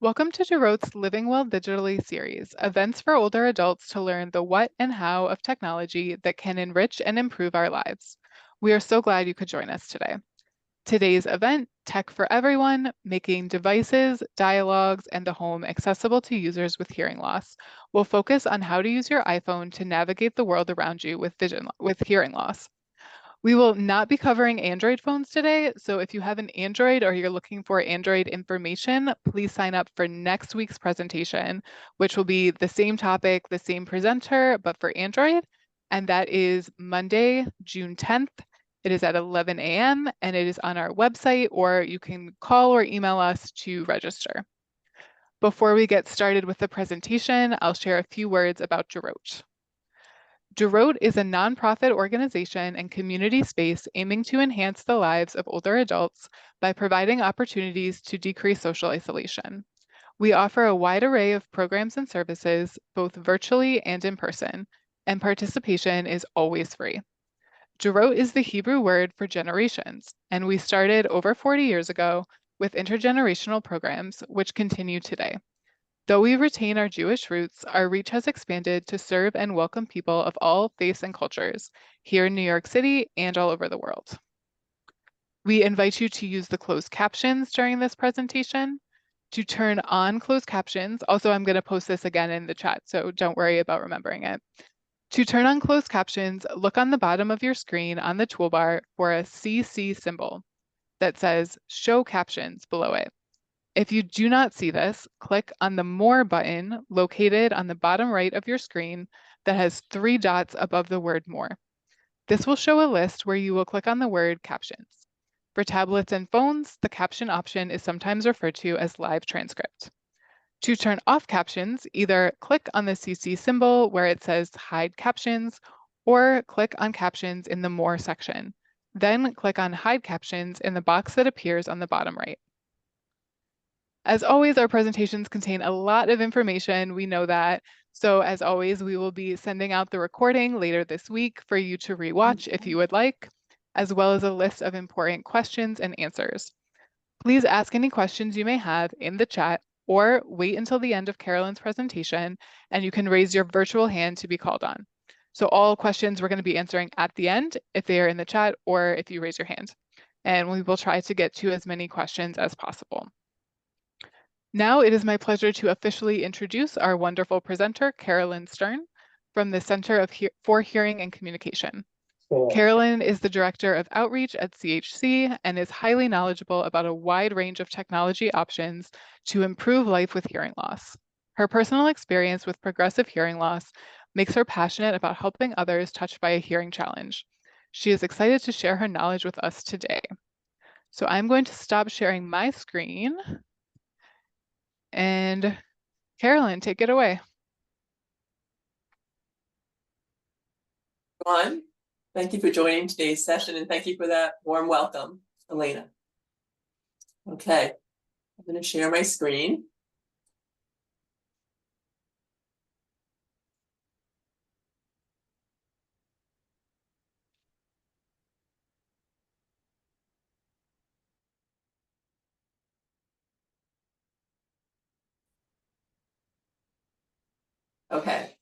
Welcome to Giroud's Living Well Digitally series, events for older adults to learn the what and how of technology that can enrich and improve our lives. We are so glad you could join us today. Today's event, Tech for Everyone, making devices, dialogues, and the home accessible to users with hearing loss, will focus on how to use your iPhone to navigate the world around you with hearing loss. We will not be covering Android phones today, so if you have an Android or you're looking for Android information, please sign up for next week's presentation, which will be the same topic, the same presenter, but for Android, and that is Monday, June 10th. It is at 11 a.m. and it is on our website, or you can call or email us to register. Before we get started with the presentation, I'll share a few words about Giroud. Giroud is a nonprofit organization and community space aiming to enhance the lives of older adults by providing opportunities to decrease social isolation. We offer a wide array of programs and services, both virtually and in person, and participation is always free. Giroud is the Hebrew word for generations, and we started over 40 years ago with intergenerational programs, which continue today. Though we retain our Jewish roots, our reach has expanded to serve and welcome people of all faiths and cultures here in New York City and all over the world. We invite you to use the closed captions during this presentation. To turn on closed captions, also I'm going to post this again in the chat, so don't worry about remembering it. To turn on closed captions, look on the bottom of your screen on the toolbar for a CC symbol that says Show Captions below it. If you do not see this, click on the More button located on the bottom right of your screen that has 3 dots above the word More. This will show a list where you will click on the word Captions. For tablets and phones, the caption option is sometimes referred to as Live Transcript. To turn off captions, either click on the CC symbol where it says Hide Captions, or click on Captions in the More section. Then click on Hide Captions in the box that appears on the bottom right. As always, our presentations contain a lot of information, we know that. So as always, we will be sending out the recording later this week for you to rewatch if you would like, as well as a list of important questions and answers. Please ask any questions you may have in the chat or wait until the end of Carolyn's presentation and you can raise your virtual hand to be called on. So all questions we're going to be answering at the end if they are in the chat or if you raise your hand. And we will try to get to as many questions as possible. Now it is my pleasure to officially introduce our wonderful presenter, Carolyn Stern, from the Center for Hearing and Communication. Carolyn is the Director of Outreach at CHC and is highly knowledgeable about a wide range of technology options to improve life with hearing loss. Her personal experience with progressive hearing loss makes her passionate about helping others touched by a hearing challenge. She is excited to share her knowledge with us today. So I'm going to stop sharing my screen. And Carolyn, take it away. Everyone, thank you for joining today's session and thank you for that warm welcome, Elena. Okay, I'm going to share my screen. Okay.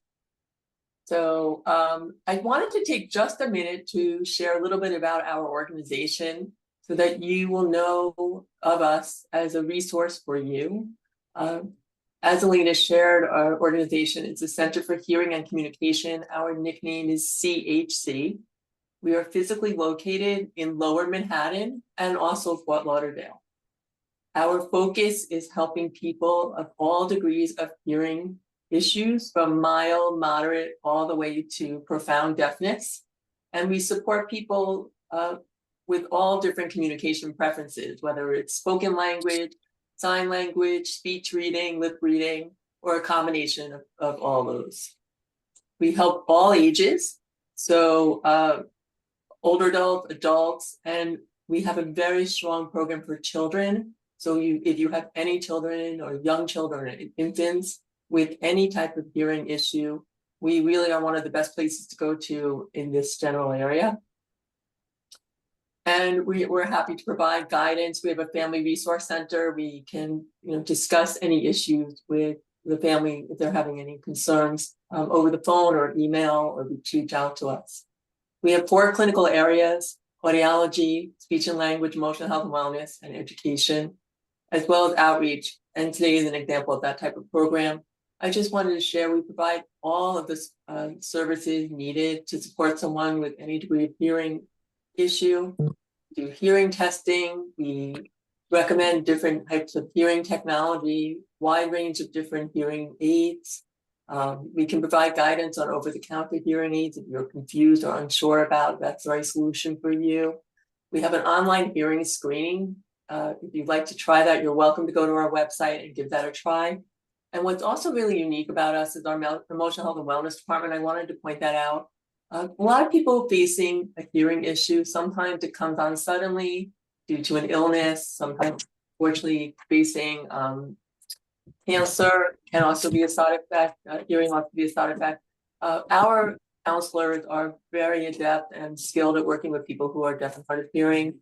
So I wanted to take just a minute to share a little bit about our organization so that you will know of us as a resource for you. As Elena shared, our organization is the Center for Hearing and Communication. Our nickname is CHC. We are physically located in Lower Manhattan and also Fort Lauderdale. Our focus is helping people of all degrees of hearing issues, from mild, moderate, all the way to profound deafness. And we support people with all different communication preferences, whether it's spoken language, sign language, speech reading, lip reading, or a combination of all those. We help all ages, so older adults, and we have a very strong program for children. So if you have any children or young children, infants with any type of hearing issue, we really are one of the best places to go to in this general area. And we're happy to provide guidance. We have a family resource center. We can, discuss any issues with the family if they're having any concerns over the phone or email, or reach out to us. We have 4 clinical areas: audiology, speech and language, emotional health and wellness, and education, as well as outreach. And today is an example of that type of program. I just wanted to share, we provide all of the services needed to support someone with any degree of hearing issue. Do hearing testing. We recommend different types of hearing technology, wide range of different hearing aids. We can provide guidance on over-the-counter hearing aids if you're confused or unsure about that's the right solution for you. We have an online hearing screening. If you'd like to try that, you're welcome to go to our website and give that a try. And what's also really unique about us is our emotional health and wellness department. I wanted to point that out. A lot of people facing a hearing issue, sometimes it comes on suddenly due to an illness, sometimes unfortunately facing cancer can also be a side effect, hearing loss can be a side effect. Our counselors are very adept and skilled at working with people who are deaf and hard of hearing.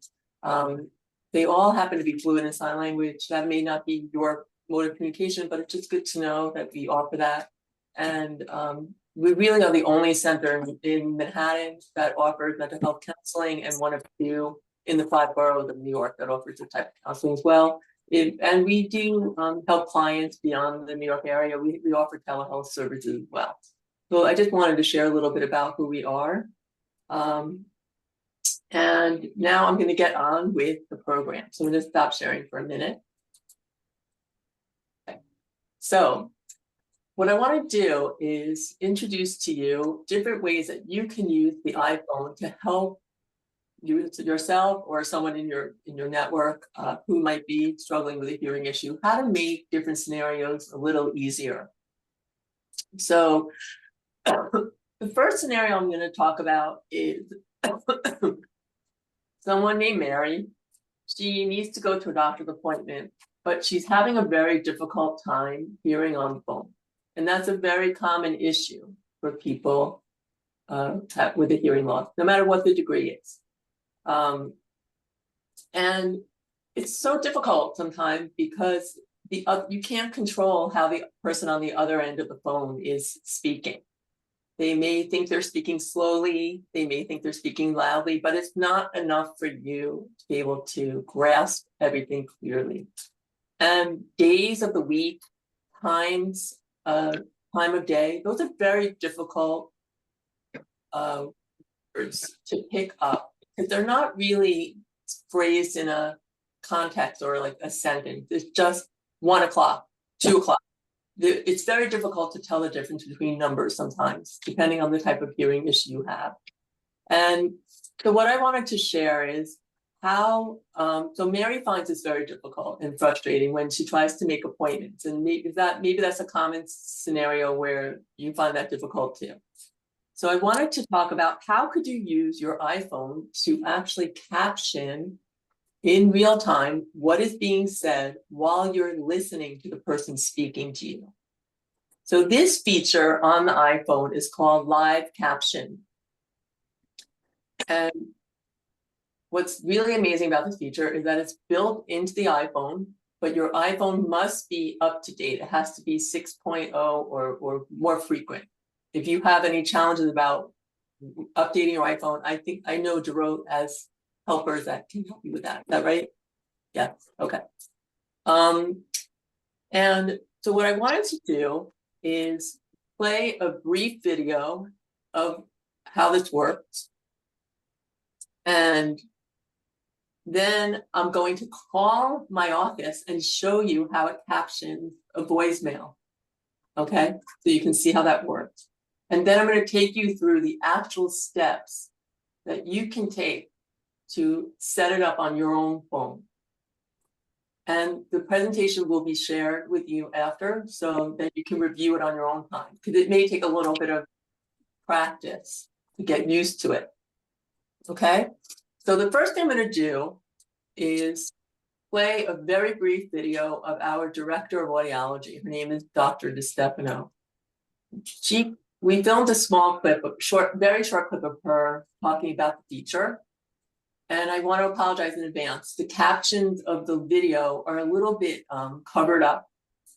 They all happen to be fluent in sign language. That may not be your mode of communication, but it's just good to know that we offer that. And we really are the only center in Manhattan that offers mental health counseling, and one of few in the 5 boroughs of New York that offers this type of counseling as well. And we do help clients beyond the New York area. We offer telehealth services as well. So I just wanted to share a little bit about who we are. And now I'm going to get on with the program. So I'm going to stop sharing for a minute. Okay. So what I want to do is introduce to you different ways that you can use the iPhone to help you yourself or someone in your network who might be struggling with a hearing issue, how to make different scenarios a little easier. So the first scenario I'm going to talk about is someone named Mary. She needs to go to a doctor's appointment, but she's having a very difficult time hearing on the phone. And that's a very common issue for people with a hearing loss, no matter what the degree is. And it's so difficult sometimes because you can't control how the person on the other end of the phone is speaking. They may think they're speaking slowly, they may think they're speaking loudly, but it's not enough for you to be able to grasp everything clearly. And days of the week, time of day, those are very difficult words to pick up because they're not really phrased in a context or like a sentence. It's just 1 o'clock, 2 o'clock. It's very difficult to tell the difference between numbers sometimes, depending on the type of hearing issue you have. And so what I wanted to share is how, so Mary finds this very difficult and frustrating when she tries to make appointments. And maybe that's a common scenario where you find that difficult too. So I wanted to talk about how could you use your iPhone to actually caption in real time what is being said while you're listening to the person speaking to you. So this feature on the iPhone is called live caption. And what's really amazing about this feature is that it's built into the iPhone, but your iPhone must be up to date. It has to be 6.0 or more frequent. If you have any challenges about updating your iPhone, I know Jerome has helpers that can help you with that. Is that right? Yeah. Okay. And so what I wanted to do is play a brief video of how this works. And then I'm going to call my office and show you how it captions a voicemail. Okay, so you can see how that works. And then I'm going to take you through the actual steps that you can take to set it up on your own phone. And the presentation will be shared with you after, so that you can review it on your own time, because it may take a little bit of practice to get used to it. Okay, so the first thing I'm going to do is play a very brief video of our director of audiology. Her name is Dr. DiStefano. We filmed a small clip, very short clip of her talking about the feature. And I want to apologize in advance. The captions of the video are a little bit covered up.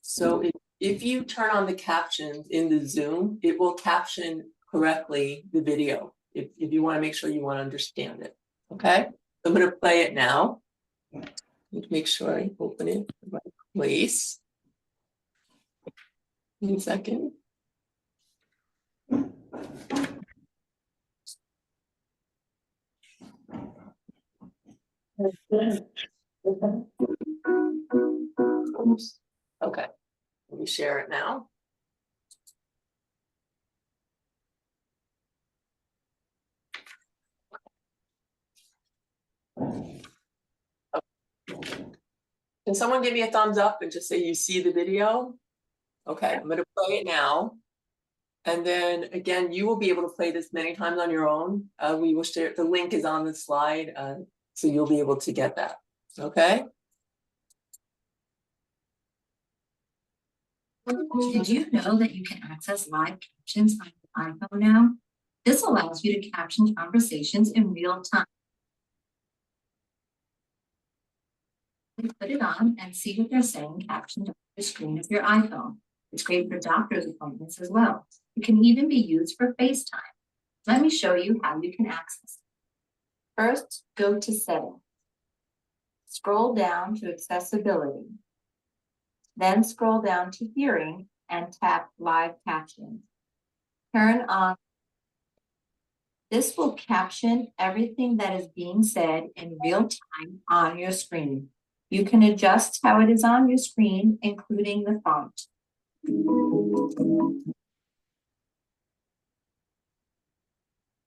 So if you turn on the captions in the Zoom, it will caption correctly the video if you want to make sure you want to understand it. Okay, I'm going to play it now. Make sure I open it in the right place. 1 second. Oops. Okay, let me share it now. Can someone give me a thumbs up and just say you see the video? Okay, I'm going to play it now. And then again, you will be able to play this many times on your own. We will share, the link is on the slide, so you'll be able to get that. Okay. Did you know that you can access live captions on your iPhone now? This allows you to caption conversations in real time. You put it on and see what they're saying captioned on the screen of your iPhone. It's great for doctor's appointments as well. It can even be used for FaceTime. Let me show you how you can access it. First, go to Settings. Scroll down to Accessibility. Then scroll down to Hearing and tap Live Captions. Turn on. This will caption everything that is being said in real time on your screen. You can adjust how it is on your screen, including the font.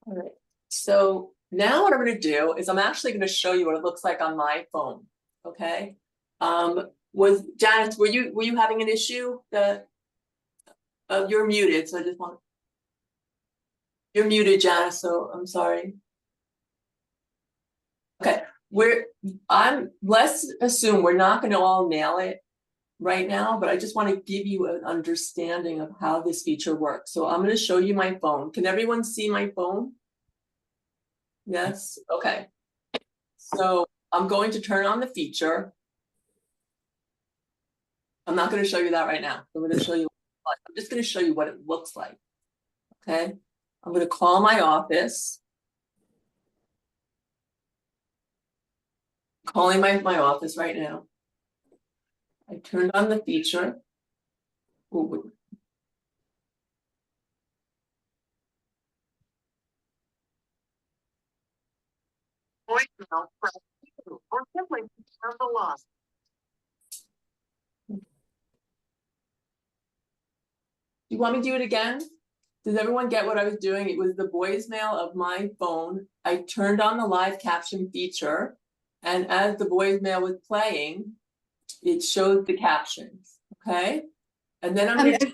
All right. So now what I'm going to do is I'm actually going to show you what it looks like on my phone. Okay. Was Janice, were you having an issue? You're muted, so I just want. You're muted, Janice. So I'm sorry. Okay. Let's assume we're not going to all nail it right now, but I just want to give you an understanding of how this feature works. So I'm going to show you my phone. Can everyone see my phone? Yes. Okay. So I'm going to turn on the feature. I'm not going to show you that right now. I'm going to show you. I'm just going to show you what it looks like. Okay. I'm going to call my office. Calling my office right now. I turned on the feature. Ooh. Voicemail, press 2, or simply turn the line. You want me to do it again? Does everyone get what I was doing? It was the voicemail of my phone. I turned on the live caption feature, and as the voicemail was playing, it showed the captions. Okay, and then I'm going to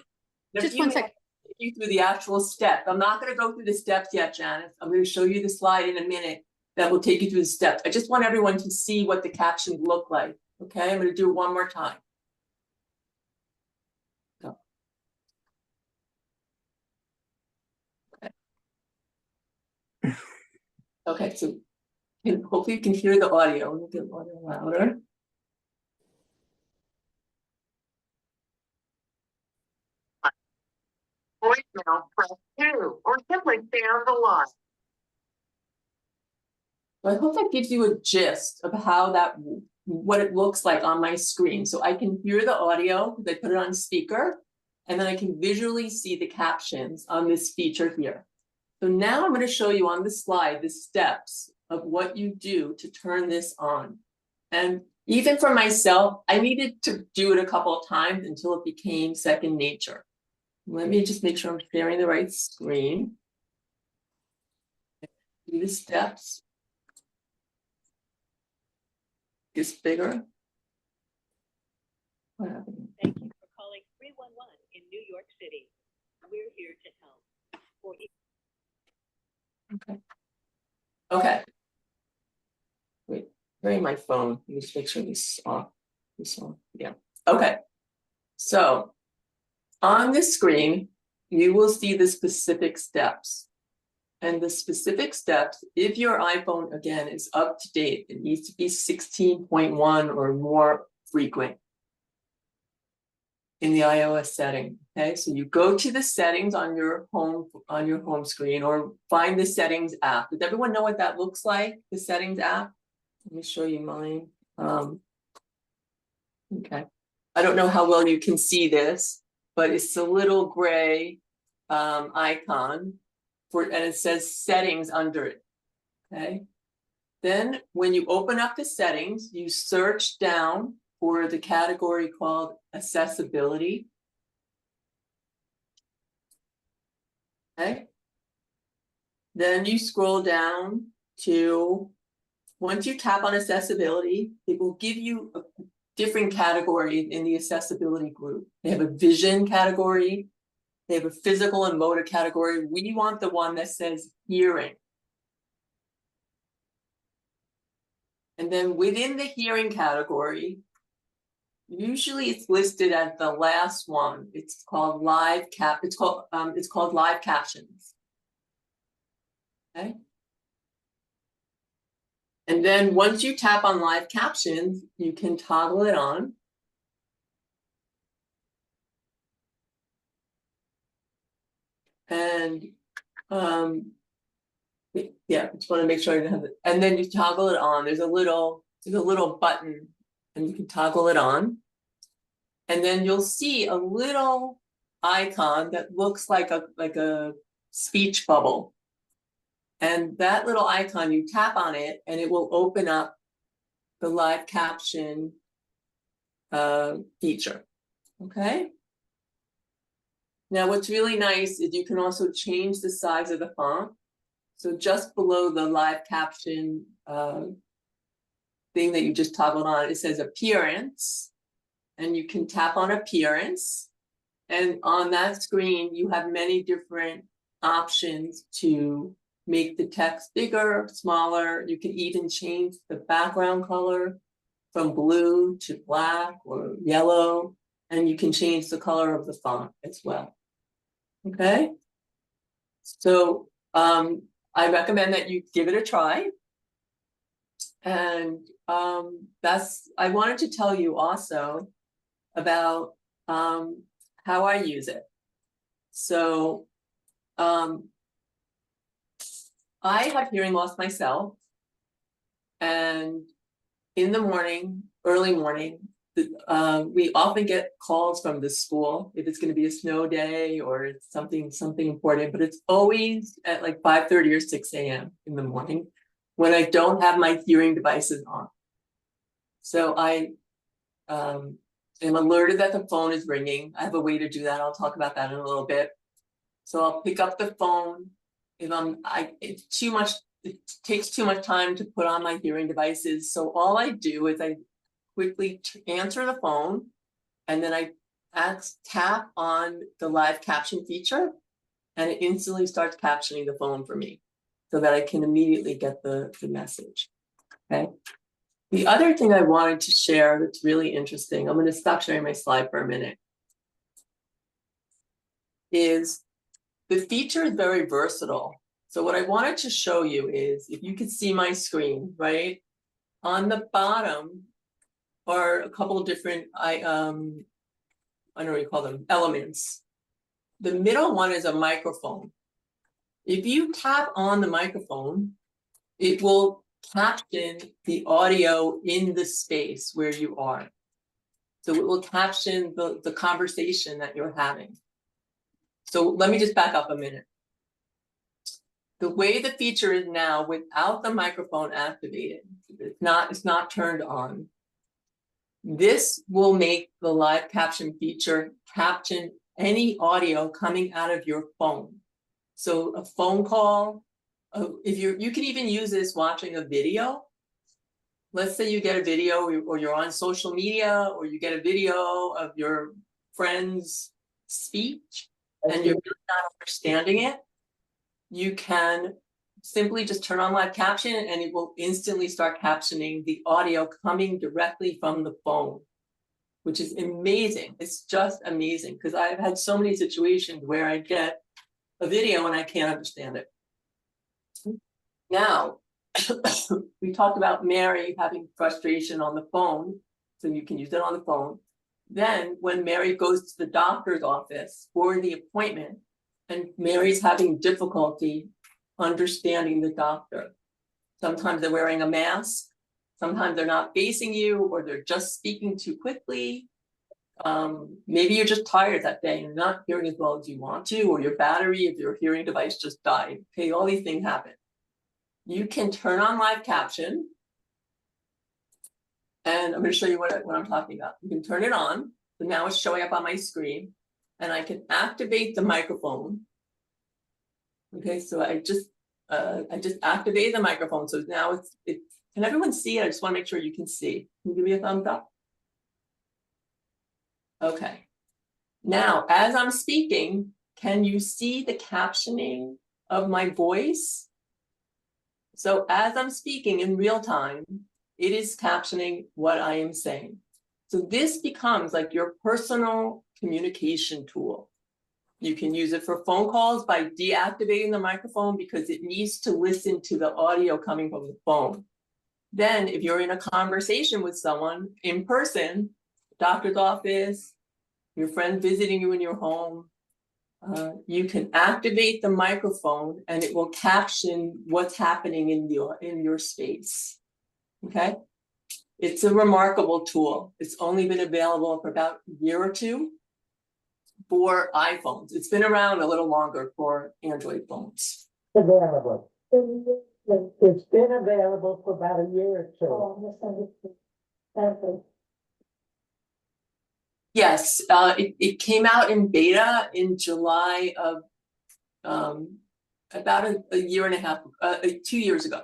Just 1 second. take you through the actual steps. I'm not going to go through the steps yet, Janice. I'm going to show you the slide in a minute that will take you through the steps. I just want everyone to see what the captions look like. Okay, I'm going to do it one more time. Go. Okay. Okay, so hopefully you can hear the audio. Let me get the audio louder. Voicemail, press 2, or simply stay on the line. So I hope that gives you a gist of how what it looks like on my screen. So I can hear the audio because I put it on speaker, and then I can visually see the captions on this feature here. So now I'm going to show you on the slide the steps of what you do to turn this on. And even for myself, I needed to do it a couple of times until it became second nature. Let me just make sure I'm sharing the right screen. Do the steps. Gets bigger. What happened? Thank you for calling 311 in New York City. We're here to help. Okay. Okay. Wait, bring my phone. Let me just make sure this is off. This one. Yeah. Okay. So on the screen, you will see the specific steps. and the specific steps. If your iPhone, again, is up to date, it needs to be 16.1 or more frequent in the iOS setting. Okay, so you go to the settings on your home screen, or find the settings app. Does everyone know what that looks like? The settings app. Let me show you mine. Okay, I don't know how well you can see this, but it's a little gray icon and it says settings under it. Okay, then when you open up the settings, you search down for the category called accessibility. Okay, then you scroll down to, once you tap on accessibility, it will give you a different category in the accessibility group. They have a vision category, they have a physical and motor category. We want the one that says hearing. And then within the hearing category, usually it's listed as the last one. It's called live captions. Okay. And then once you tap on live captions, you can toggle it on. And yeah, just want to make sure I don't have it. And then you toggle it on. There's a little button, and you can toggle it on. And then you'll see a little icon that looks like a speech bubble. And that little icon, you tap on it, and it will open up the live caption feature. Okay. Now, what's really nice is you can also change the size of the font. So just below the live caption thing that you just toggled on, it says appearance, and you can tap on appearance. And on that screen, you have many different options to make the text bigger, smaller. You can even change the background color from blue to black or yellow, and you can change the color of the font as well. Okay, so I recommend that you give it a try. And I wanted to tell you also about how I use it. So I have hearing loss myself, and in the morning, early morning, we often get calls from the school if it's going to be a snow day or it's something important, but it's always at like 5:30 or 6 a.m. in the morning when I don't have my hearing devices on. So I am alerted that the phone is ringing. I have a way to do that. I'll talk about that in a little bit. So I'll pick up the phone. If it takes too much time to put on my hearing devices. So all I do is I quickly answer the phone, and then I tap on the live caption feature, and it instantly starts captioning the phone for me so that I can immediately get the message. Okay. The other thing I wanted to share that's really interesting, I'm going to stop sharing my slide for a minute, is the feature is very versatile. So what I wanted to show you is, if you could see my screen, right? On the bottom are a couple of different, I don't know what you call them, elements. The middle one is a microphone. If you tap on the microphone, it will caption the audio in the space where you are. So it will caption the conversation that you're having. So let me just back up a minute. The way the feature is now, without the microphone activated, it's not turned on. This will make the live caption feature caption any audio coming out of your phone. So a phone call, if you can even use this watching a video. Let's say you get a video, or you're on social media, or you get a video of your friend's speech, and you're really not understanding it. You can simply just turn on live caption, and it will instantly start captioning the audio coming directly from the phone, which is amazing. It's just amazing, because I've had so many situations where I get a video and I can't understand it. Now, we talked about Mary having frustration on the phone, so you can use it on the phone. Then when Mary goes to the doctor's office for the appointment, and Mary's having difficulty understanding the doctor. Sometimes they're wearing a mask, sometimes they're not facing you, or they're just speaking too quickly. Maybe you're just tired that day and you're not hearing as well as you want to, or your battery of your hearing device just died. Okay, all these things happen. You can turn on live caption. And I'm going to show you what I'm talking about. You can turn it on. So now it's showing up on my screen. And I can activate the microphone. Okay, so I just activated the microphone. So now it's can everyone see it? I just want to make sure you can see. Can you give me a thumbs up? Okay. Now, as I'm speaking, can you see the captioning of my voice? So as I'm speaking in real time, it is captioning what I am saying. So this becomes like your personal communication tool. You can use it for phone calls by deactivating the microphone because it needs to listen to the audio coming from the phone. Then if you're in a conversation with someone in person, doctor's office, your friend visiting you in your home, you can activate the microphone and it will caption what's happening in your space. Okay, it's a remarkable tool. It's only been available for about a year or two for iPhones. It's been around a little longer for Android phones. Available. It's been available for about a year or two. Yes, it came out in beta in July of about a year and a half, 2 years ago,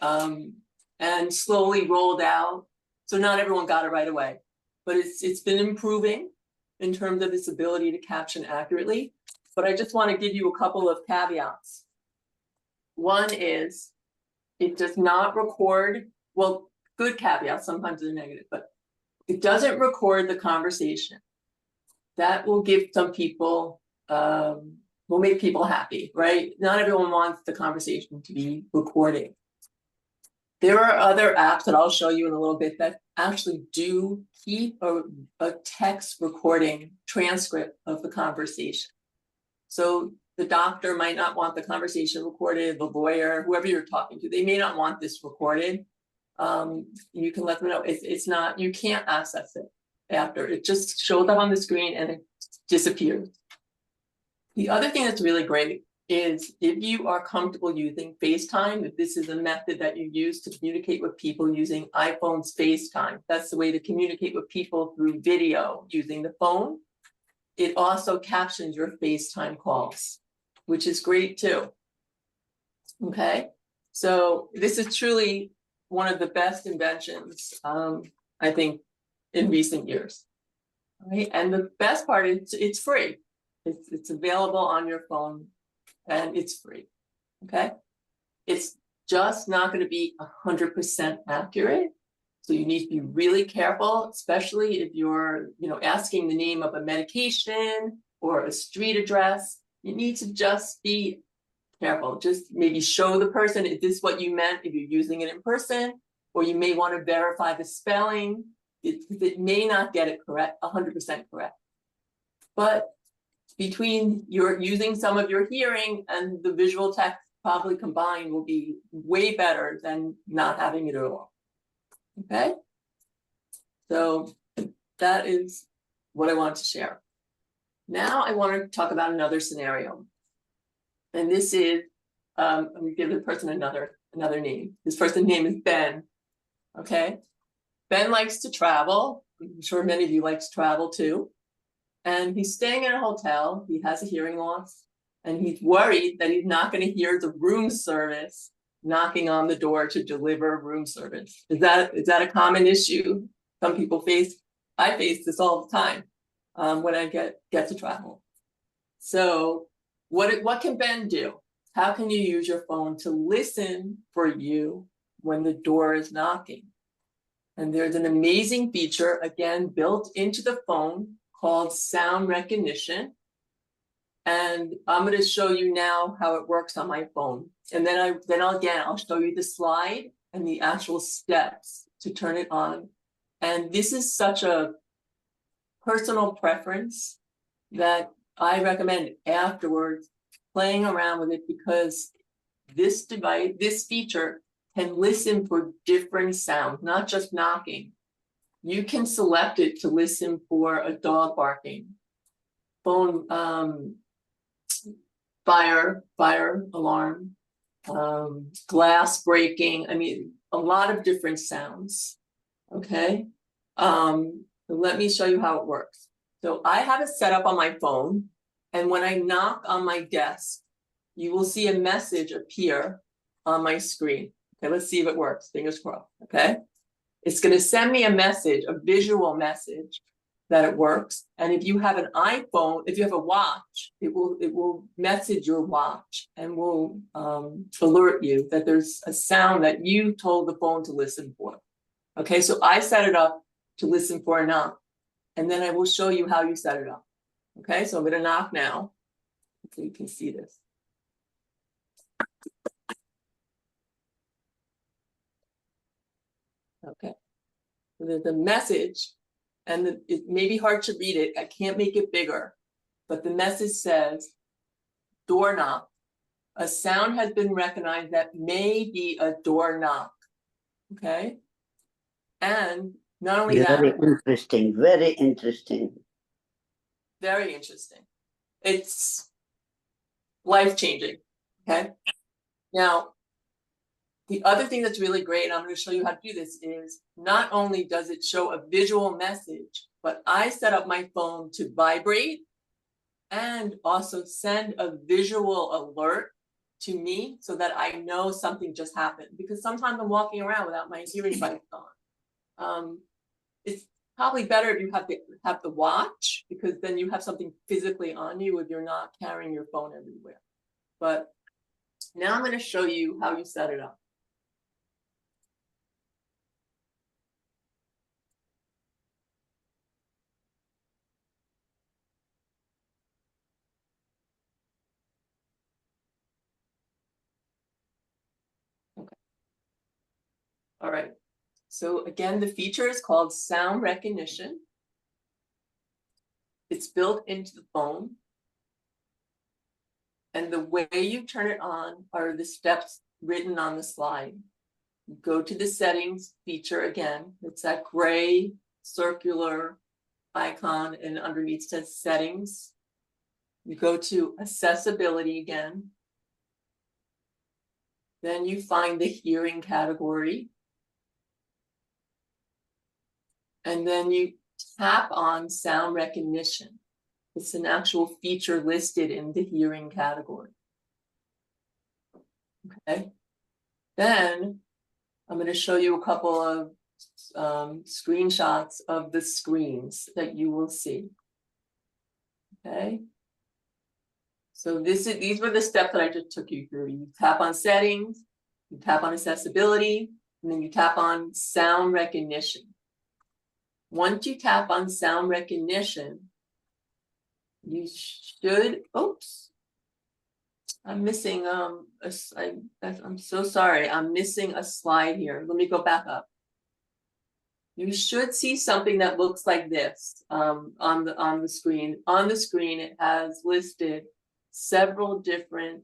and slowly rolled out. So not everyone got it right away, but it's been improving in terms of its ability to caption accurately. But I just want to give you a couple of caveats. One is it does not record, well, good caveats, sometimes they're negative, but it doesn't record the conversation. That will give some people, will make people happy, right? Not everyone wants the conversation to be recording. There are other apps that I'll show you in a little bit that actually do keep a text recording transcript of the conversation. So the doctor might not want the conversation recorded, the lawyer, whoever you're talking to, they may not want this recorded. You can let them know it's not, you can't access it after. It just shows up on the screen and it disappears. The other thing that's really great is if you are comfortable using FaceTime, if this is a method that you use to communicate with people using iPhone's FaceTime, that's the way to communicate with people through video using the phone. It also captions your FaceTime calls, which is great too. Okay, so this is truly one of the best inventions, I think, in recent years. All right, and the best part is it's free. It's available on your phone and it's free. Okay, it's just not going to be 100% accurate. So you need to be really careful, especially if you're, asking the name of a medication or a street address. You need to just be careful. Just maybe show the person, is this what you meant if you're using it in person? Or you may want to verify the spelling. It may not get it correct, 100% correct. But between your using some of your hearing and the visual text probably combined will be way better than not having it at all. Okay, so that is what I want to share. Now I want to talk about another scenario. And this is, let me give the person another name. This person's name is Ben. Okay, Ben likes to travel. I'm sure many of you like to travel too. And he's staying in a hotel. He has a hearing loss. And he's worried that he's not going to hear the room service knocking on the door to deliver room service. Is that a common issue some people face? I face this all the time when I get to travel. So what can Ben do? How can you use your phone to listen for you when the door is knocking? And there's an amazing feature, again, built into the phone called sound recognition. And I'm going to show you now how it works on my phone. And then I'll show you the slide and the actual steps to turn it on. And this is such a personal preference that I recommend afterwards playing around with it, because this device, this feature can listen for different sounds, not just knocking. You can select it to listen for a dog barking, phone, fire alarm, glass breaking. I mean, a lot of different sounds. Okay. Let me show you how it works. So I have it set up on my phone, and when I knock on my desk, you will see a message appear on my screen. Okay, let's see if it works. Fingers crossed. Okay. It's going to send me a message, a visual message that it works. And if you have an iPhone, if you have a watch, it will message your watch and will alert you that there's a sound that you told the phone to listen for. Okay, so I set it up to listen for a knock, and then I will show you how you set it up. Okay, so I'm going to knock now, so you can see this. Okay, so there's a message, and it may be hard to read it. I can't make it bigger, but the message says, door knock. A sound has been recognized that may be a door knock. Okay, and not only that, Very interesting, very interesting. very interesting. It's life-changing. Okay. Now, the other thing that's really great, and I'm going to show you how to do this, is not only does it show a visual message, but I set up my phone to vibrate and also send a visual alert to me so that I know something just happened. Because sometimes I'm walking around without my hearing device on. It's probably better if you have the watch, because then you have something physically on you if you're not carrying your phone everywhere. But now I'm going to show you how you set it up. Okay. All right. So again, the feature is called sound recognition. It's built into the phone. And the way you turn it on are the steps written on the slide. You go to the settings feature again. It's that gray circular icon, and underneath says settings. You go to accessibility again. Then you find the hearing category. And then you tap on sound recognition. It's an actual feature listed in the hearing category. Okay. Then I'm going to show you a couple of screenshots of the screens that you will see. Okay. So these were the steps that I just took you through. You tap on settings, you tap on accessibility, and then you tap on sound recognition. Once you tap on sound recognition, you should, oops, I'm missing, I'm so sorry, I'm missing a slide here. Let me go back up. You should see something that looks like this on the screen. On the screen, it has listed several different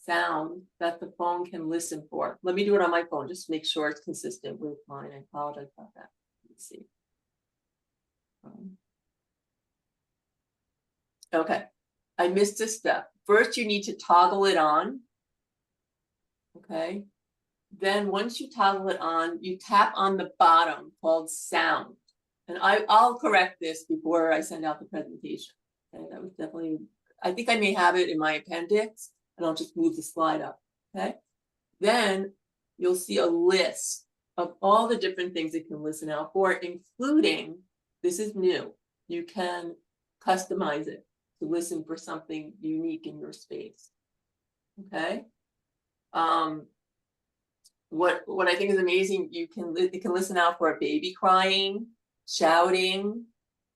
sounds that the phone can listen for. Let me do it on my phone, just to make sure it's consistent with mine. I apologize about that. Let's see. Okay, I missed a step. First, you need to toggle it on. Okay. Then once you toggle it on, you tap on the bottom called sound. And I'll correct this before I send out the presentation. Okay, that was definitely, I think I may have it in my appendix, and I'll just move the slide up. Okay. Then you'll see a list of all the different things it can listen out for, including, this is new, you can customize it to listen for something unique in your space. Okay. What I think is amazing, it can listen out for a baby crying, shouting,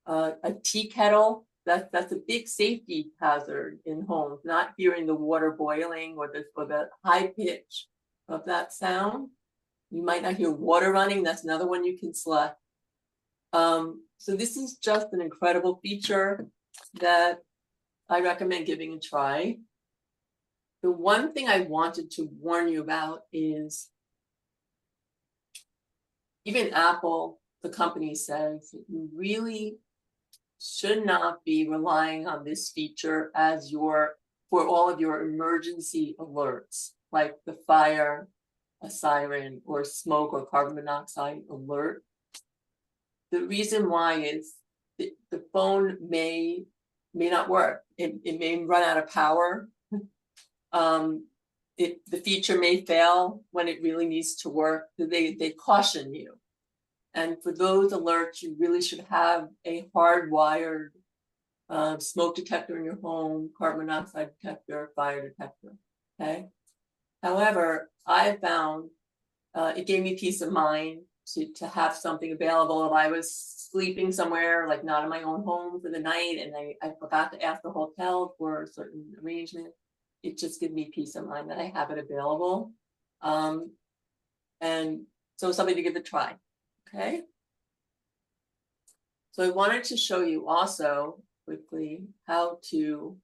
a tea kettle that's a big safety hazard in homes, not hearing the water boiling or the high pitch of that sound. You might not hear water running. That's another one you can select. So this is just an incredible feature that I recommend giving a try. The one thing I wanted to warn you about is even Apple, the company, says that you really should not be relying on this feature as for all of your emergency alerts, like the fire, a siren, or smoke or carbon monoxide alert. The reason why is the phone may not work. It may run out of power. The feature may fail when it really needs to work. They caution you. And for those alerts, you really should have a hardwired smoke detector in your home, carbon monoxide detector, fire detector. Okay. However, I found it gave me peace of mind to have something available if I was sleeping somewhere, like not in my own home for the night, and I forgot to ask the hotel for a certain arrangement. It just gives me peace of mind that I have it available. And so something to give it a try. Okay. So I wanted to show you also quickly how to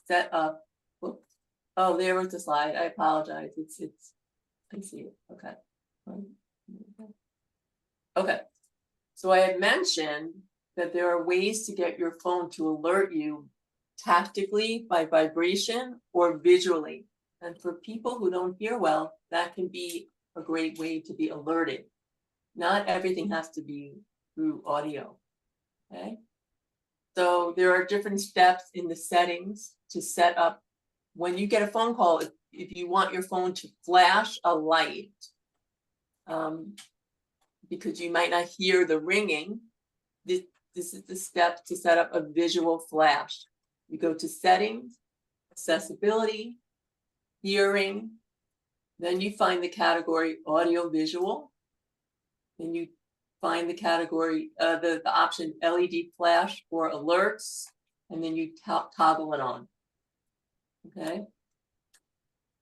set up. Whoops. Oh, there was the slide. I apologize. I see it. Okay. Okay. So I had mentioned that there are ways to get your phone to alert you tactically by vibration or visually. And for people who don't hear well, that can be a great way to be alerted. Not everything has to be through audio. Okay. So there are different steps in the settings to set up. When you get a phone call, if you want your phone to flash a light, because you might not hear the ringing, this is the step to set up a visual flash. You go to settings, accessibility, hearing, then you find the category audio visual, then you find the category, the option LED flash for alerts, and then you toggle it on. Okay.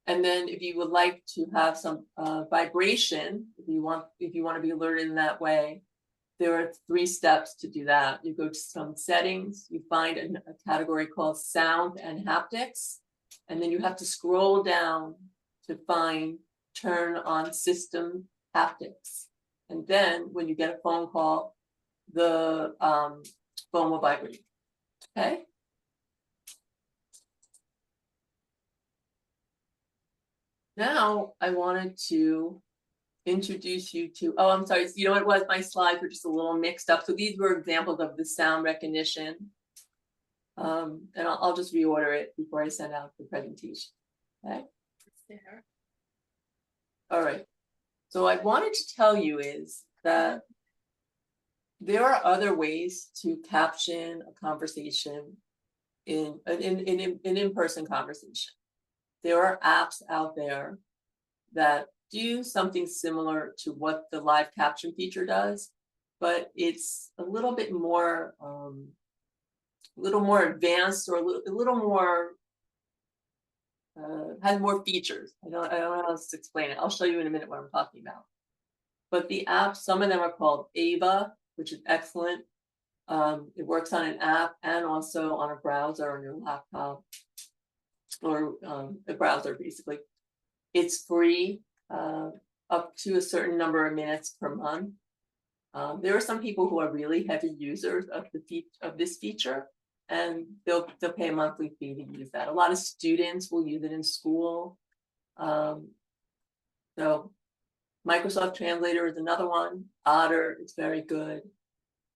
And then if you would like to have some vibration, if you want to be alerted in that way, there are 3 steps to do that. You go to some settings, you find a category called sound and haptics, and then you have to scroll down to find turn on system haptics. And then when you get a phone call, the phone will vibrate. Okay. Now I wanted to introduce you to, oh, I'm sorry, you know what it was? My slides were just a little mixed up. So these were examples of the sound recognition. And I'll just reorder it before I send out the presentation. Okay. There. All right. So I wanted to tell you is that there are other ways to caption a conversation in an in-person conversation. There are apps out there that do something similar to what the live caption feature does, but it's a little bit more, advanced, or a little more, has more features. I don't know how to explain it. I'll show you in a minute what I'm talking about. But the apps, some of them are called Ava, which is excellent. It works on an app and also on a browser on your laptop, or a browser basically. It's free up to a certain number of minutes per month. There are some people who are really heavy users of this feature, and they'll pay a monthly fee to use that. A lot of students will use it in school. So Microsoft Translator is another one. Otter is very good.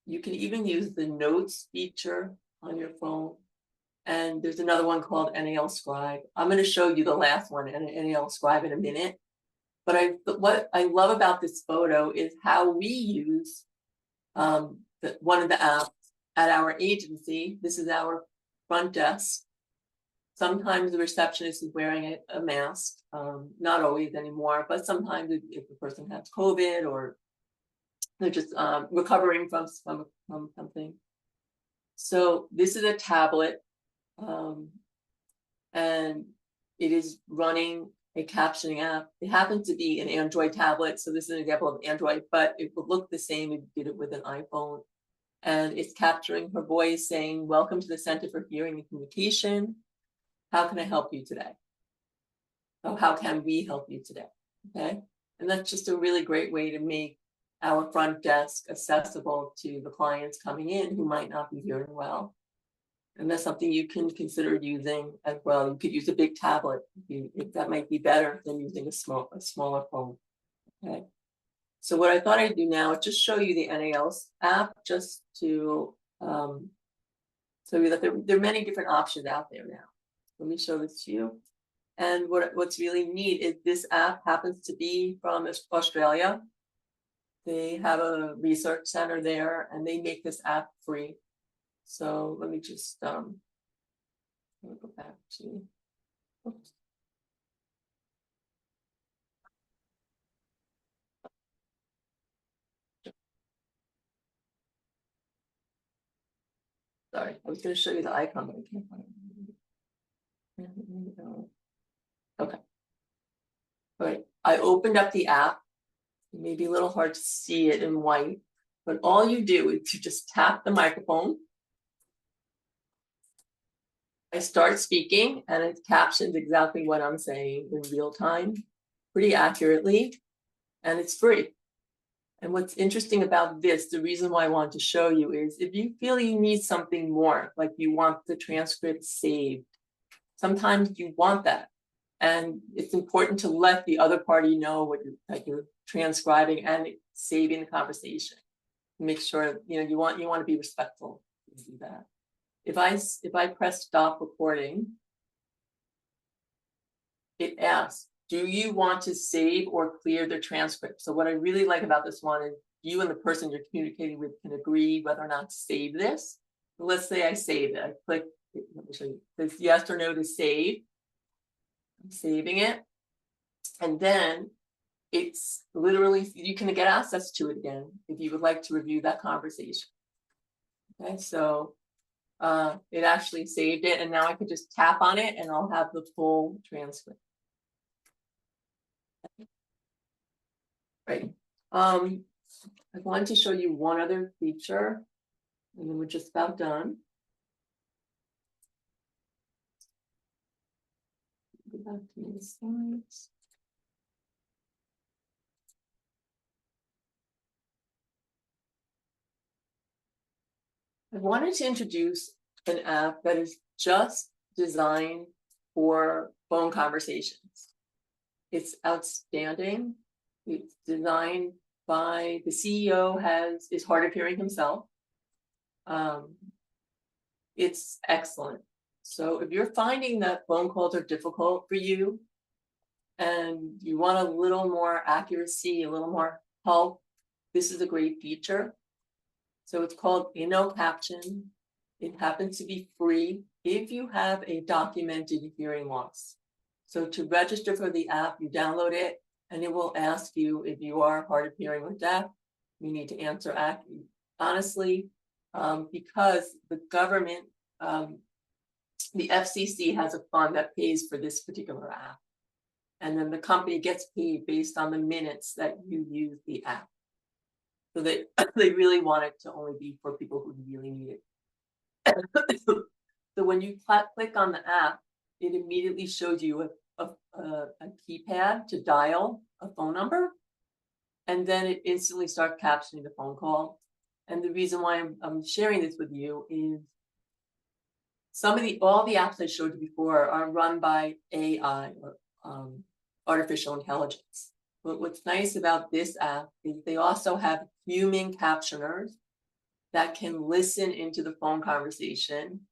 You can even use the notes feature on your phone. And there's another one called NAL Scribe. I'm going to show you the last one, NAL Scribe, in a minute. But what I love about this photo is how we use one of the apps at our agency. This is our front desk. Sometimes the receptionist is wearing a mask, not always anymore, but sometimes if the person has COVID or they're just recovering from something. So this is a tablet, and it is running a captioning app. It happens to be an Android tablet, so this is an example of Android, but it would look the same if you did it with an iPhone. And it's capturing her voice saying, "Welcome to the Center for Hearing and Communication. How can I help you today?" Oh, how can we help you today? Okay. And that's just a really great way to make our front desk accessible to the clients coming in who might not be hearing well. And that's something you can consider using as well. You could use a big tablet if that might be better than using a smaller phone. Okay. So what I thought I'd do now is just show you the NAL's app, just to show you that there are many different options out there now. Let me show this to you. And what's really neat is this app happens to be from Australia. They have a research center there, and they make this app free. So let me just let me go back to. Oops. Sorry, I was going to show you the icon, but I can't find it. Okay. All right. I opened up the app. It may be a little hard to see it in white, but all you do is to just tap the microphone. I start speaking, and it captions exactly what I'm saying in real time, pretty accurately, and it's free. And what's interesting about this, the reason why I want to show you is if you feel you need something more, like you want the transcript saved, sometimes you want that. And it's important to let the other party know that you're transcribing and saving the conversation. Make sure you want to be respectful to do that. If I press stop recording, it asks, do you want to save or clear the transcript? So what I really like about this one is you and the person you're communicating with can agree whether or not to save this. So let's say I save it. I click, let me show you, this yes or no to save. I'm saving it. And then it's literally, you can get access to it again if you would like to review that conversation. Okay, so it actually saved it, and now I could just tap on it and I'll have the full transcript. Right. I wanted to show you one other feature, and then we're just about done. Go back to my slides. I wanted to introduce an app that is just designed for phone conversations. It's outstanding. It's designed by the CEO is hard of hearing himself. It's excellent. So if you're finding that phone calls are difficult for you and you want a little more accuracy, a little more help, this is a great feature. So it's called Caption. It happens to be free if you have a documented hearing loss. So to register for the app, you download it, and it will ask you if you are hard of hearing or deaf. You need to answer honestly, because the government, the FCC has a fund that pays for this particular app. And then the company gets paid based on the minutes that you use the app. So they really want it to only be for people who really need it. So when you click on the app, it immediately shows you a keypad to dial a phone number, and then it instantly starts captioning the phone call. And the reason why I'm sharing this with you is all the apps I showed you before are run by AI or artificial intelligence. But what's nice about this app is they also have human captioners that can listen into the phone conversation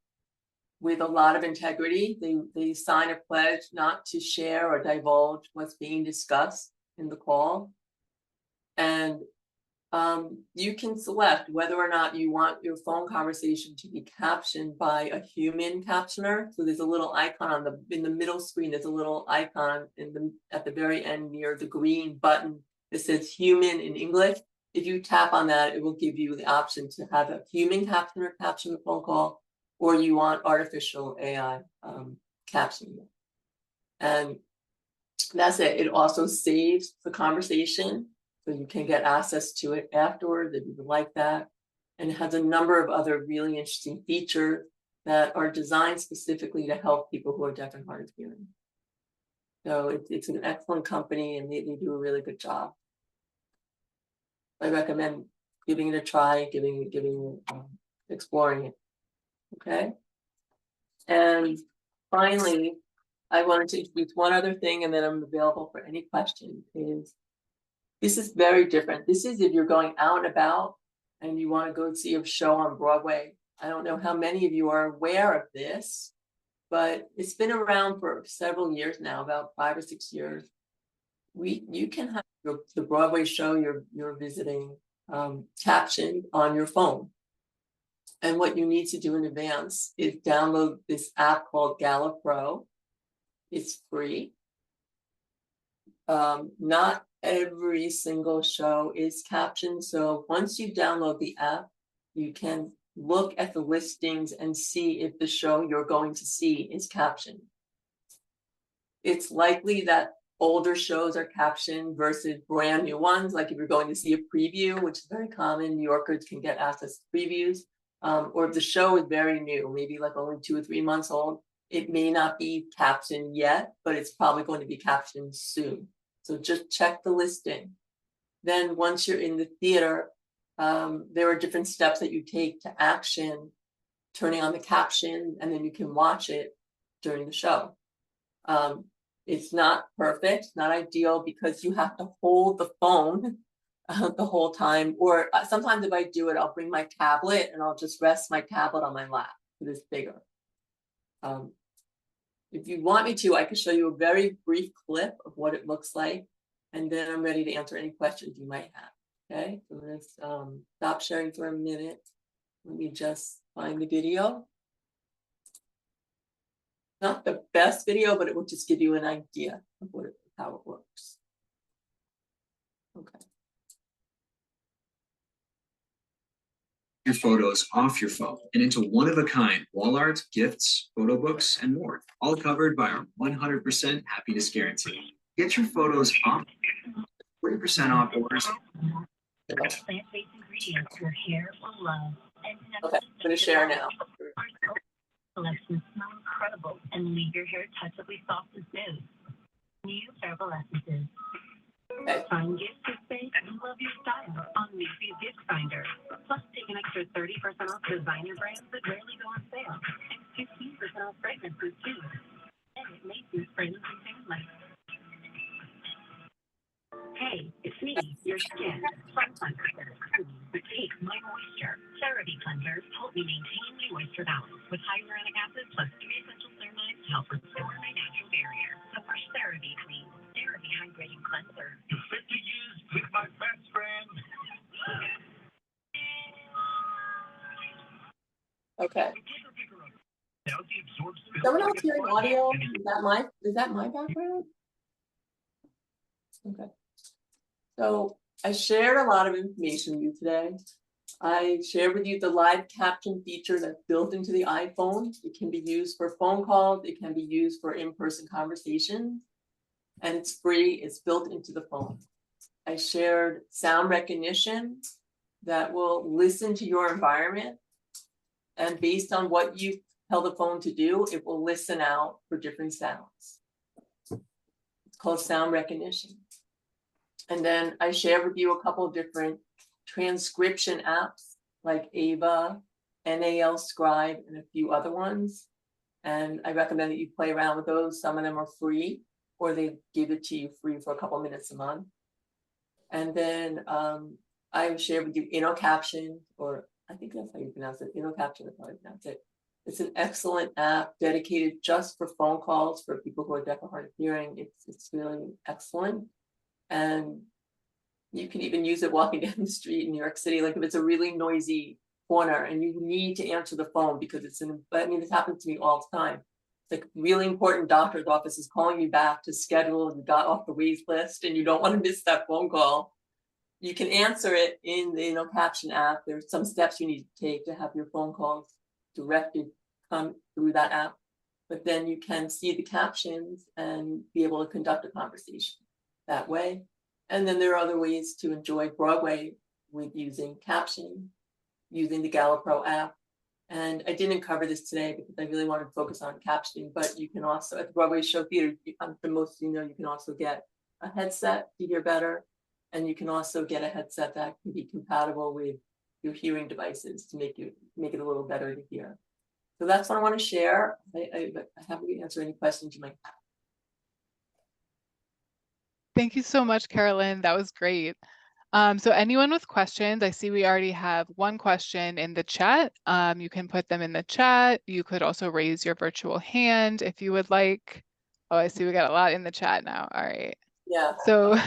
with a lot of integrity. They sign a pledge not to share or divulge what's being discussed in the call. And you can select whether or not you want your phone conversation to be captioned by a human captioner. So there's a little icon in the middle screen. There's a little icon at the very end near the green button that says human in English. if you tap on that, it will give you the option to have a human captioner caption the phone call, or you want artificial AI captioning it. And that's it. It also saves the conversation, so you can get access to it afterward if you would like that. And it has a number of other really interesting features that are designed specifically to help people who are deaf and hard of hearing. So it's an excellent company, and they do a really good job. I recommend giving it a try, exploring it. Okay. And finally, I wanted to introduce one other thing, and then I'm available for any questions. This is very different. This is if you're going out and about and you want to go see a show on Broadway. I don't know how many of you are aware of this, but it's been around for several years now, about 5 or 6 years. You can have the Broadway show you're visiting captioned on your phone. And what you need to do in advance is download this app called Gala Pro. It's free. Not every single show is captioned. So once you download the app, you can look at the listings and see if the show you're going to see is captioned. It's likely that older shows are captioned versus brand new ones. Like if you're going to see a preview, which is very common, New Yorkers can get access to previews. Or if the show is very new, maybe like only 2 or 3 months old, it may not be captioned yet, but it's probably going to be captioned soon. So just check the listing. Then once you're in the theater, there are different steps that you take to action, turning on the caption, and then you can watch it during the show. It's not perfect, not ideal, because you have to hold the phone the whole time. Or sometimes if I do it, I'll bring my tablet and I'll just rest my tablet on my lap. It is bigger. If you want me to, I can show you a very brief clip of what it looks like, and then I'm ready to answer any questions you might have. Okay, so let's stop sharing for a minute. Let me just find the video. Not the best video, but it will just give you an idea of how it works. Okay. Your photos off your phone and into one-of-a-kind wall art, gifts, photo books, and more, all covered by our 100% happiness guarantee. Get your photos off, 40% off orders. Plant-based ingredients your hair will love. Okay, I'm going to share now. Collections smell incredible and leave your hair touchably soft and smooth. New herbal essences. Okay. Find gifts to say you love your style on Macy's Gift Finder. Plus, take an extra 30% off designer brands that rarely go on sale, and 15% off fragrances too. And it Macy's friends and family. Hey, it's me, your skin. Sun cleanser that takes my moisture. CeraVe cleansers help me maintain my moisture balance with hyaluronic acid plus 3 essential ceramides to help restore my natural barrier. So brush CeraVe clean. CeraVe hydrating cleanser. It's fit to use with my best friend. Okay. Someone else hearing audio? Is that my background? Okay. So I shared a lot of information with you today. I shared with you the live caption feature that's built into the iPhone. It can be used for phone calls. It can be used for in-person conversations. And it's free. It's built into the phone. I shared sound recognition that will listen to your environment. And based on what you tell the phone to do, it will listen out for different sounds. It's called sound recognition. And then I shared with you a couple of different transcription apps like Ava, NAL Scribe, and a few other ones. And I recommend that you play around with those. Some of them are free, or they give it to you free for a couple of minutes a month. And then I shared with you InnoCaption, or I think that's how you pronounce it. InnoCaption is how you pronounce it. It's an excellent app dedicated just for phone calls for people who are deaf or hard of hearing. It's really excellent. And you can even use it walking down the street in New York City. Like if it's a really noisy corner and you need to answer the phone because this happens to me all the time. It's like really important doctor's office is calling you back to schedule, you got off the wait list and you don't want to miss that phone call. you can answer it in the caption app. There's some steps you need to take to have your phone calls directed come through that app, but then you can see the captions and be able to conduct a conversation that way. And then there are other ways to enjoy Broadway with using captioning, using the GalaPro app. And I didn't cover this today because I really wanted to focus on captioning, but you can also, at the Broadway Show Theater, for most of you know, you can also get a headset to hear better. And you can also get a headset that can be compatible with your hearing devices to make it a little better to hear. So that's what I want to share. I'm happy to answer any questions you might have. Thank you so much, Carolyn. That was great. So anyone with questions, I see we already have one question in the chat. You can put them in the chat. You could also raise your virtual hand if you would like. Oh, I see we got a lot in the chat now. All right. Yeah. So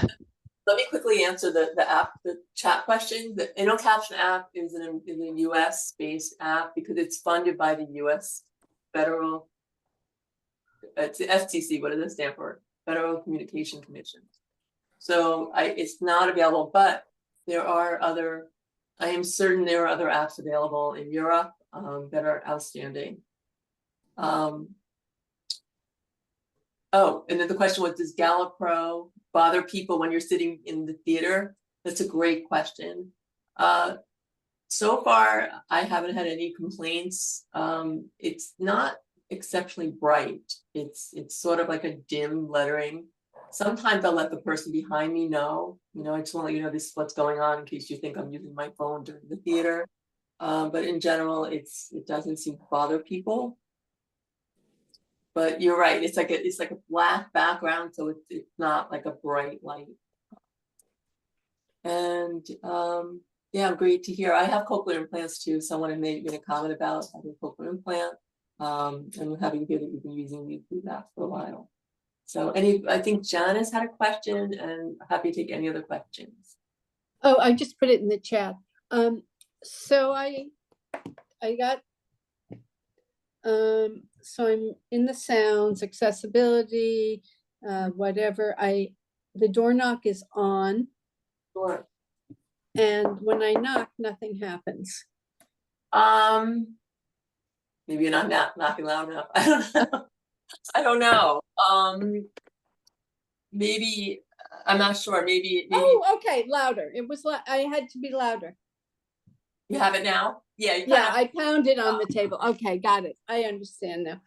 let me quickly answer the chat question. The InnoCaption app is a US based app because it's funded by the US federal, it's the FCC, what does it stand for? Federal Communication Commission. So it's not available, but there are other, I am certain there are other apps available in Europe that are outstanding. Oh, and then the question was, does GalaPro bother people when you're sitting in the theater? That's a great question. So far, I haven't had any complaints. It's not exceptionally bright. It's sort of like a dim lettering. Sometimes I'll let the person behind me know, I just want to let you know this is what's going on in case you think I'm using my phone during the theater. But in general, it doesn't seem to bother people. But you're right, it's like a black background, so it's not like a bright light. And yeah, great to hear. I have cochlear implants too. Someone had made a comment about having a cochlear implant. And I'm happy to hear that you've been using these apps for a while. So I think Janice had a question, and happy to take any other questions. Oh, I just put it in the chat. So I got so I'm in the sounds, accessibility, whatever. The door knock is on. Sure. And when I knock, nothing happens. Maybe you're not knocking loud enough. I don't know. Maybe I'm not sure. Maybe. Oh, okay, louder. It was I had to be louder. You have it now? Yeah. Yeah, I pounded on the table. Okay, got it. I understand now.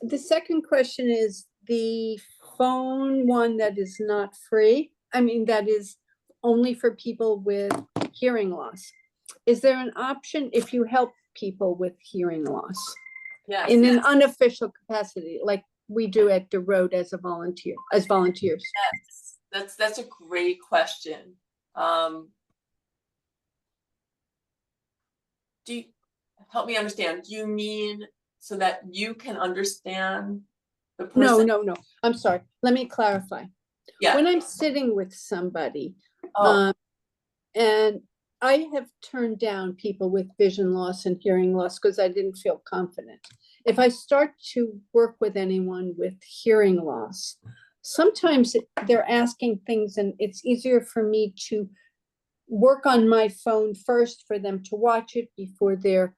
The second question is the phone one that is not free. I mean, that is only for people with hearing loss. Is there an option if you help people with hearing loss? Yes, in an unofficial capacity, like we do at the road as volunteers? Yes, that's a great question. Do you help me understand? Do you mean so that you can understand the person? No. I'm sorry. Let me clarify. Yeah. When I'm sitting with somebody, Oh. And I have turned down people with vision loss and hearing loss because I didn't feel confident. If I start to work with anyone with hearing loss, sometimes they're asking things and it's easier for me to work on my phone first for them to watch it before they're,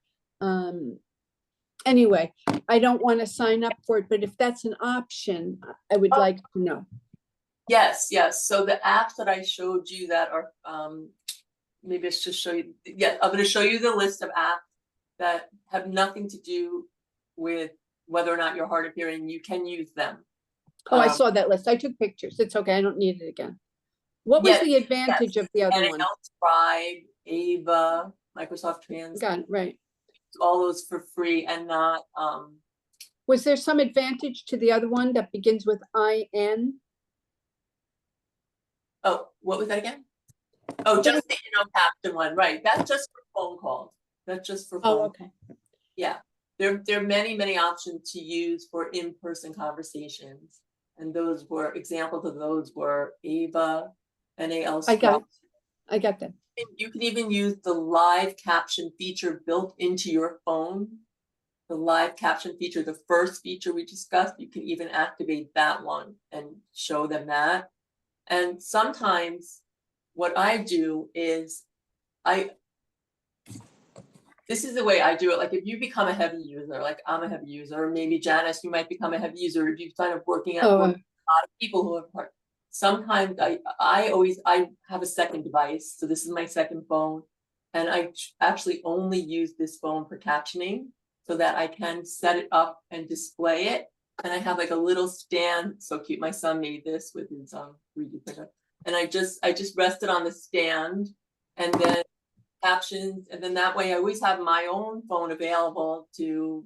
anyway, I don't want to sign up for it, but if that's an option, I would like to know. Yes. So the apps that I showed you that are, maybe I should show you. Yeah, I'm going to show you the list of apps that have nothing to do with whether or not you're hard of hearing. You can use them. Oh, I saw that list. I took pictures. It's okay. I don't need it again. What was the advantage of the other one? Scribe, Ava, Microsoft Translate. Got it, right. All those for free and not. Was there some advantage to the other one that begins with IN? Oh, what was that again? Oh, just the InnoCaption one, right? That's just for phone calls. That's just for phone. Oh, okay. Yeah, there are many options to use for in-person conversations, and those were examples of those were Ava, NAL. I got that. You can even use the live caption feature built into your phone. The live caption feature, the first feature we discussed, you can even activate that one and show them that. And sometimes what I do is this is the way I do it. Like if you become a heavy user, like I'm a heavy user, or maybe Janice, you might become a heavy user if you kind of working with a lot of people who are sometimes I have a second device. So this is my second phone. And I actually only use this phone for captioning so that I can set it up and display it. And I have like a little stand, so cute. My son made this with his 3D printer. And I just rest it on the stand and then captions, and then that way I always have my own phone available to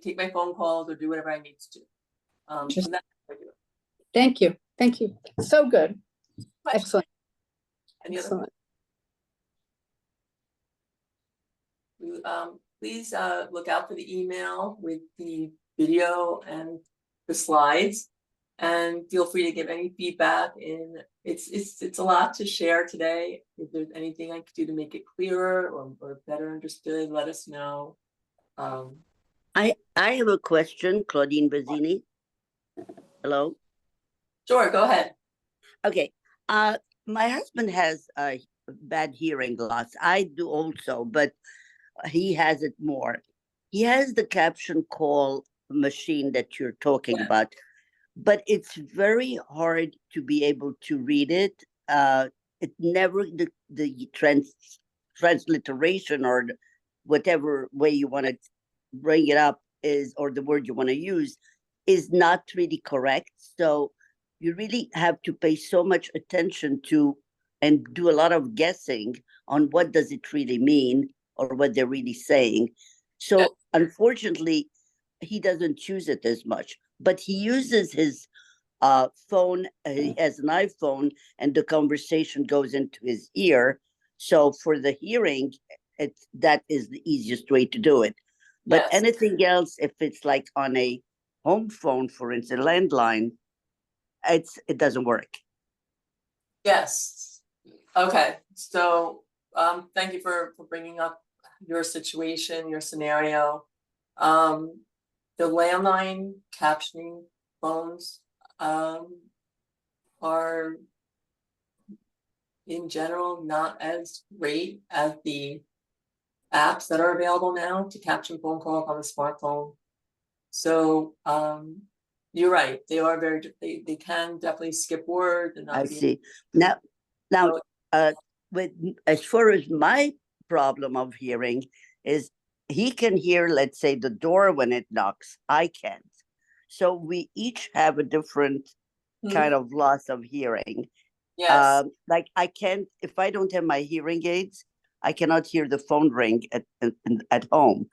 take my phone calls or do whatever I need to do. So that's how I do it. Thank you. Thank you. So good. Excellent. Any other? Excellent. Please look out for the email with the video and the slides, and feel free to give any feedback. And it's a lot to share today. If there's anything I could do to make it clearer or better understood, let us know. I have a question, Claudine Bazzini. Hello. Sure, go ahead. Okay. My husband has a bad hearing loss. I do also, but he has it more. He has the caption call machine that you're talking about, but it's very hard to be able to read it. It never the transliteration or whatever way you want to bring it up is, or the word you want to use, is not really correct. So you really have to pay so much attention to and do a lot of guessing on what does it really mean or what they're really saying. So unfortunately, he doesn't use it as much, but he uses his phone. He has an iPhone, and the conversation goes into his ear. So for the hearing, that is the easiest way to do it. But anything else, if it's like on a home phone, for instance, landline, it doesn't work. Yes. Okay. So thank you for bringing up your situation, your scenario. The landline captioning phones are in general not as great as the apps that are available now to caption phone calls on the smartphone. So you're right, they are they can definitely skip words and not I see. Now with as far as my problem of hearing is, he can hear, let's say, the door when it knocks. I can't. So we each have a different kind of loss of hearing. Yes. Like I can't, if I don't have my hearing aids, I cannot hear the phone ring at home.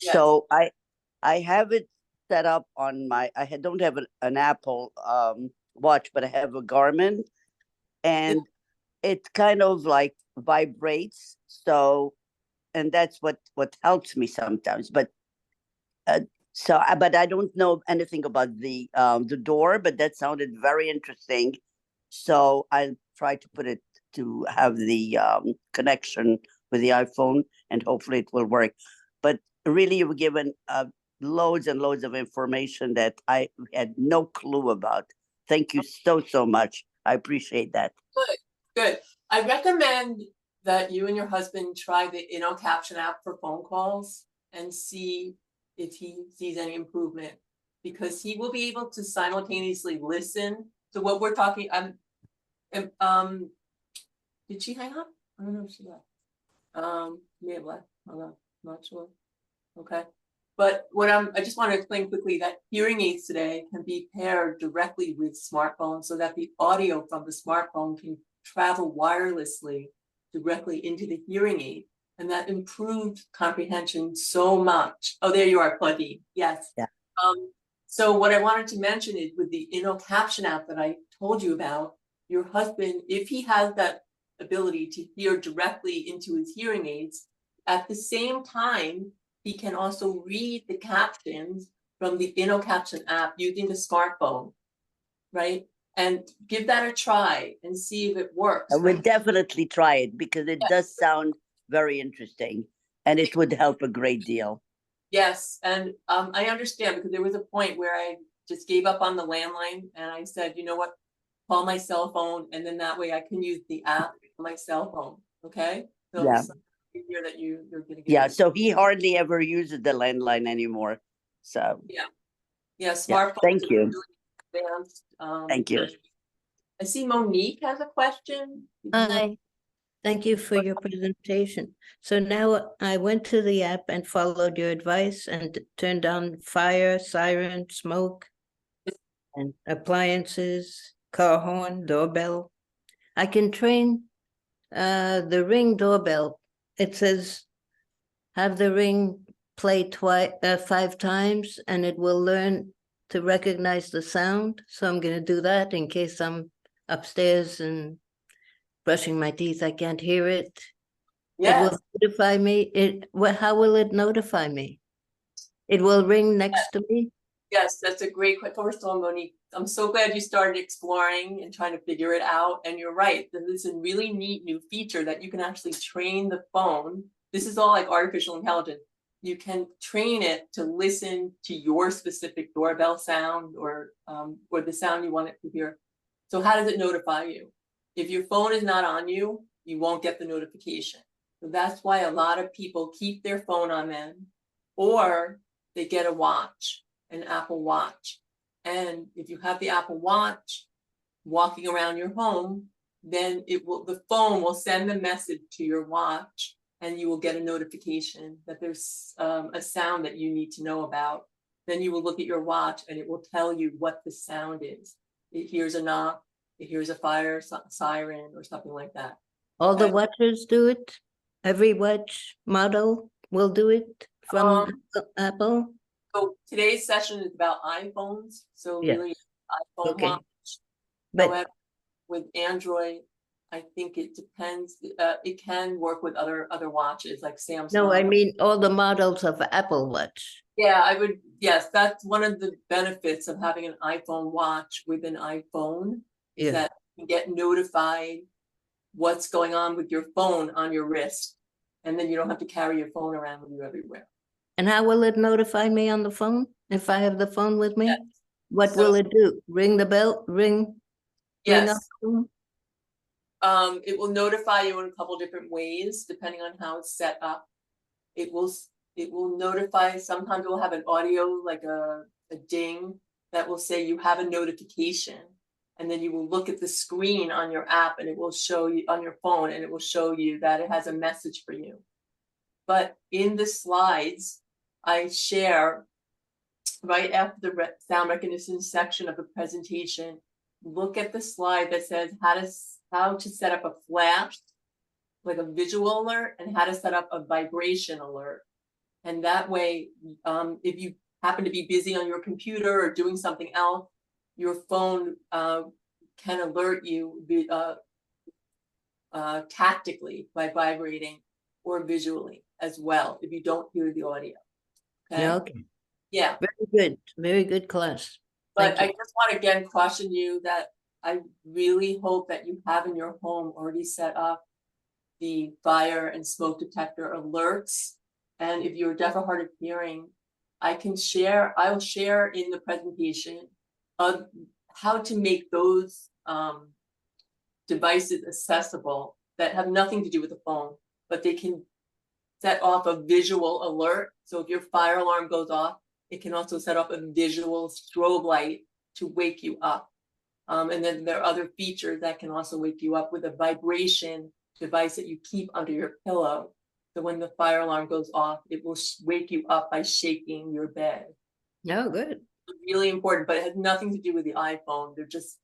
Yes. So I have it set up on my, don't have an Apple watch, but I have a Garmin, and it kind of like vibrates. So, and that's what helps me sometimes. But but I don't know anything about the door, but that sounded very interesting. So I'll try to put it to have the connection with the iPhone, and hopefully it will work. But really, you've given loads and loads of information that I had no clue about. Thank you so much. I appreciate that. Good. I recommend that you and your husband try the Caption app for phone calls and see if he sees any improvement, because he will be able to simultaneously listen to what we're talking. Did she hang up? I don't know if she left. May have left. Hold on, not sure. Okay. But I just want to explain quickly that hearing aids today can be paired directly with smartphones so that the audio from the smartphone can travel wirelessly directly into the hearing aid. And that improved comprehension so much. Oh, there you are, Claudine. Yes. Yeah. So what I wanted to mention is with the Caption app that I told you about, your husband, if he has that ability to hear directly into his hearing aids, at the same time, he can also read the captions from the Caption app using the smartphone, right? And give that a try and see if it works. I would definitely try it, because it does sound very interesting, and it would help a great deal. Yes, and I understand, because there was a point where I just gave up on the landline and I said, you know what, call my cell phone, and then that way I can use the app on my cell phone, okay? So Yeah. it's easier that you're gonna get. Yeah, it. so he hardly ever uses the landline anymore. So, Yeah, yeah, smartphones thank are you. really advanced. Thank you. I see Monique has a question. Did you want- Hi, thank you for your presentation. So now I went to the app and followed your advice and turned on fire, siren, smoke, and appliances, car horn, doorbell. I can train the Ring doorbell. It says have the Ring play 5 times and it will learn to recognize the sound. So I'm going to do that in case I'm upstairs and brushing my teeth, I can't hear it. It Yes, will notify me. How will it notify me? It will ring next to me? yes, that's a great question. First of all, Monique, I'm so glad you started exploring and trying to figure it out. And you're right, this is a really neat new feature that you can actually train the phone. This is all like artificial intelligence. You can train it to listen to your specific doorbell sound or the sound you want it to hear. So how does it notify you? If your phone is not on you, you won't get the notification. So that's why a lot of people keep their phone on them, or they get a watch, an Apple Watch. And if you have the Apple Watch walking around your home, then the phone will send the message to your watch, and you will get a notification that there's a sound that you need to know about. Then you will look at your watch and it will tell you what the sound is. It hears a knock, it hears a fire siren or something like that. All the Okay. watches do it? Every watch model will do it from Apple? So today's session is about iPhones. So Yeah. really iPhone Okay. watch. But However, with Android, I think it depends. It can work with other watches like Samsung. no, I mean all the models of Apple Watch. Yeah, I would. Yes, that's one of the benefits of having an iPhone watch with an iPhone. Is Yeah. that you get notified what's going on with your phone on your wrist, and then you don't have to carry your phone around with you everywhere. And how will it notify me on the phone if I have the phone with me? Yes. What So- will it do? Ring the bell? Ring on Yes. the phone? It will notify you in a couple different ways, depending on how it's set up. It will notify, sometimes it will have an audio, like a ding, that will say you have a notification. And then you will look at the screen on your app and it will show you on your phone and it will show you that it has a message for you. But in the slides, I share right after the sound recognition section of the presentation, look at the slide that says how to set up a flash, like a visual alert, and how to set up a vibration alert. And that way, if you happen to be busy on your computer or doing something else, your phone can alert you tactically by vibrating or visually as well if you don't hear the audio. Okay. Okay. Yeah. Very good class. But Thank you. I just want to again caution you that I really hope that you have in your home already set up the fire and smoke detector alerts. And if you're deaf or hard of hearing, I will share in the presentation of how to make those devices accessible that have nothing to do with the phone, but they can set off a visual alert. So if your fire alarm goes off, it can also set off a visual strobe light to wake you up. And then there are other features that can also wake you up with a vibration device that you keep under your pillow. So when the fire alarm goes off, it will wake you up by shaking your bed. Oh, good. It's really important, but it has nothing to do with the iPhone. They're just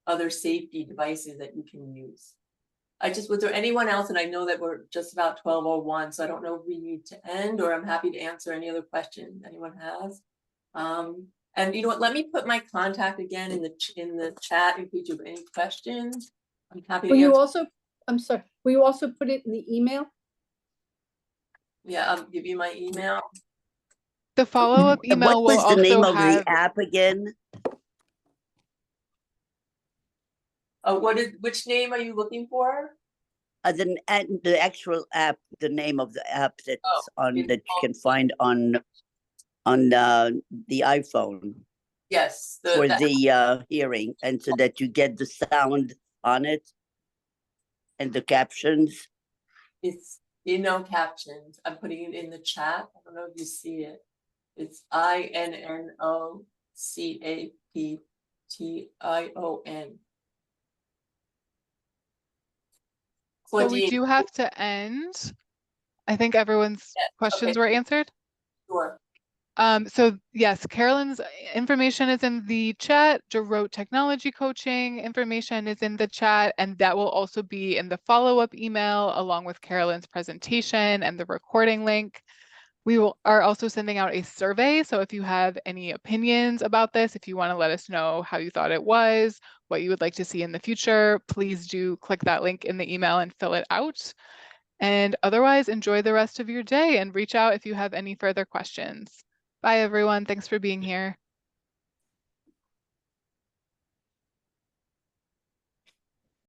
other safety devices that you can use. Was there anyone else? And I know that we're just about 12:01, so I don't know if we need to end, or I'm happy to answer any other questions anyone has. And you know what, let me put my contact again in the chat in case you have any questions. I'm happy to Will you answer. also, I'm sorry, will you also put it in the email? Yeah, I'll give you my email. The follow-up email What will was the name also of have the app again? Which name are you looking for? The actual app, the name of the app that's Oh, on it's that you called- can find on the iPhone. Yes, for the hearing, and so that you get the sound on it and the captions. it's, captions. I'm putting it in the chat. I don't know if you see it. It's INNOCAPTION. So we do have to end. I think everyone's questions were answered. Sure. So yes, Carolyn's information is in the chat. Jarot Technology Coaching information is in the chat, and that will also be in the follow-up email along with Carolyn's presentation and the recording link. We are also sending out a survey. So if you have any opinions about this, if you want to let us know how you thought it was, what you would like to see in the future, please do click that link in the email and fill it out. And otherwise, enjoy the rest of your day and reach out if you have any further questions. Bye, everyone. Thanks for being here.